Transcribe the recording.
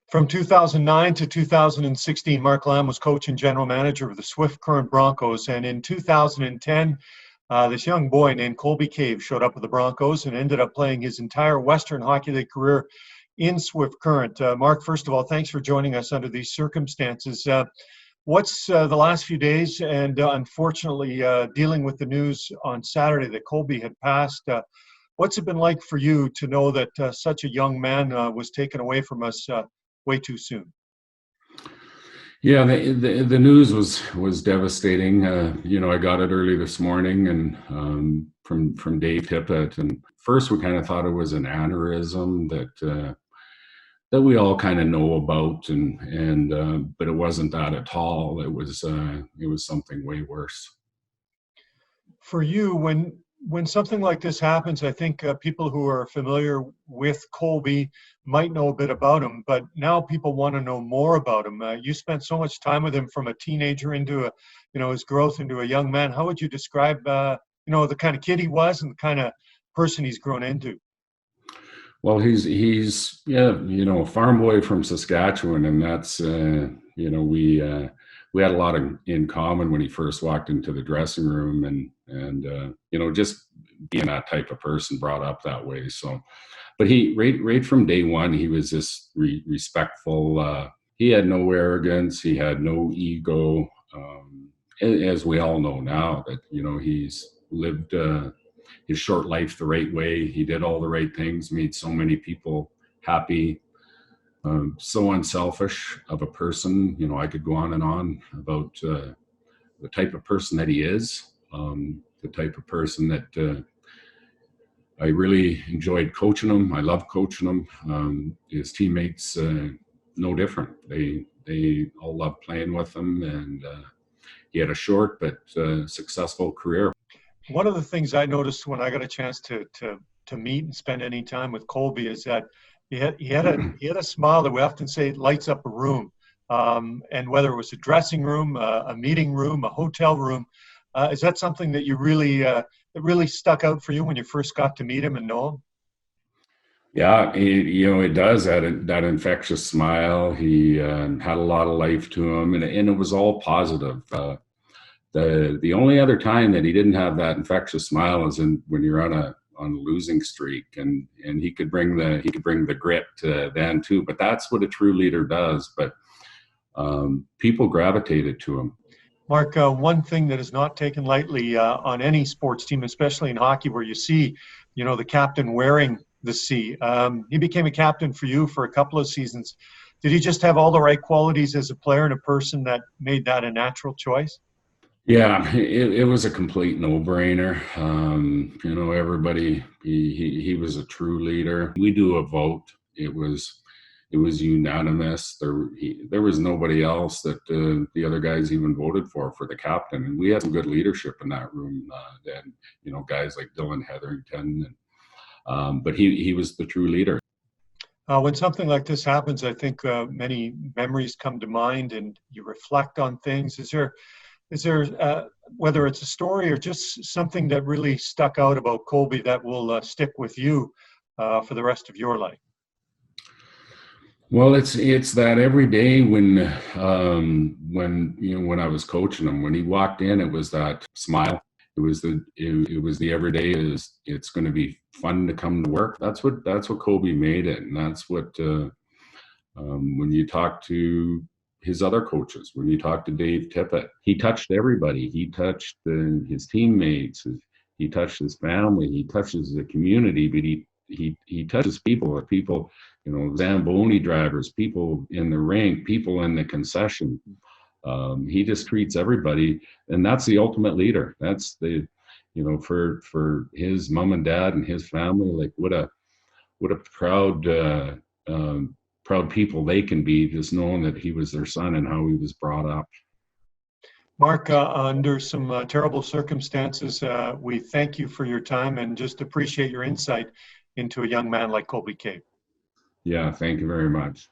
From 2009 to 2016, Mark Lamb was coach and general manager of the Swift Current Broncos. And in 2010, this young boy named Colby Cave showed up with the Broncos and ended up playing his entire Western Hockey League career in Swift Current. Mark, first of all, thanks for joining us under these circumstances. What's the last few days and unfortunately dealing with the news on Saturday that Colby had passed, what's it been like for you to know that such a young man was taken away from us way too soon? Yeah, the news was devastating. I got it early this morning, and from Dave Tippett. And first, we kind of thought it was an aneurysm that we all kind of know about, but it wasn't that at all. It was something way worse. For you, when something like this happens, I think people who are familiar with Colby might know a bit about him, but now people want to know more about him. You spent so much time with him from a teenager into his growth into a young man. How would you describe, the kind of kid he was and the kind of person he's grown into? Well, he's a farm boy from Saskatchewan, and that's we had a lot in common when he first walked into the dressing room, and just being that type of person, brought up that way. So, but he right from day one, he was just respectful. He had no arrogance. He had no ego. As we all know now, that he's lived his short life the right way. He did all the right things, made so many people happy. So unselfish of a person. I could go on and on about the type of person that he is, the type of person that I really enjoyed coaching him. I love coaching him. His teammates, no different. They all loved playing with him, and he had a short but successful career. One of the things I noticed when I got a chance to meet and spend any time with Colby is that he had a smile that we often say lights up a room, and whether it was a dressing room, a meeting room, a hotel room, is that something that you really that really stuck out for you when you first got to meet him and know him? Yeah, it does, that infectious smile. He had a lot of life to him, and it was all positive. The only other time that he didn't have that infectious smile is when you're on a losing streak, and he could bring the grit then too. But that's what a true leader does. But people gravitated to him. Mark, one thing that is not taken lightly on any sports team, especially in hockey, where you see, the captain wearing the C. He became a captain for you for a couple of seasons. Did he just have all the right qualities as a player and a person that made that a natural choice? Yeah, it was a complete no-brainer. Everybody, he was a true leader. We do a vote. It was unanimous. There was nobody else that the other guys even voted for the captain. And we had some good leadership in that room. Then, guys like Dylan Hetherington, but he was the true leader. When something like this happens, I think many memories come to mind, and you reflect on things. Is there whether it's a story or just something that really stuck out about Colby that will stick with you for the rest of your life? Well, it's that every day when I was coaching him, when he walked in, it was that smile. It was the everyday it's going to be fun to come to work. That's what Colby made it, and that's what when you talk to his other coaches, when you talk to Dave Tippett, he touched everybody. He touched his teammates. He touched his family. He touches the community, but he touches people. Zamboni drivers, people in the rink, people in the concession. He just treats everybody, and that's the ultimate leader. That's for his mom and dad and his family. Like what a proud people they can be, just knowing that he was their son and how he was brought up. Mark, under some terrible circumstances, we thank you for your time and just appreciate your insight into a young man like Colby Cave. Yeah, thank you very much.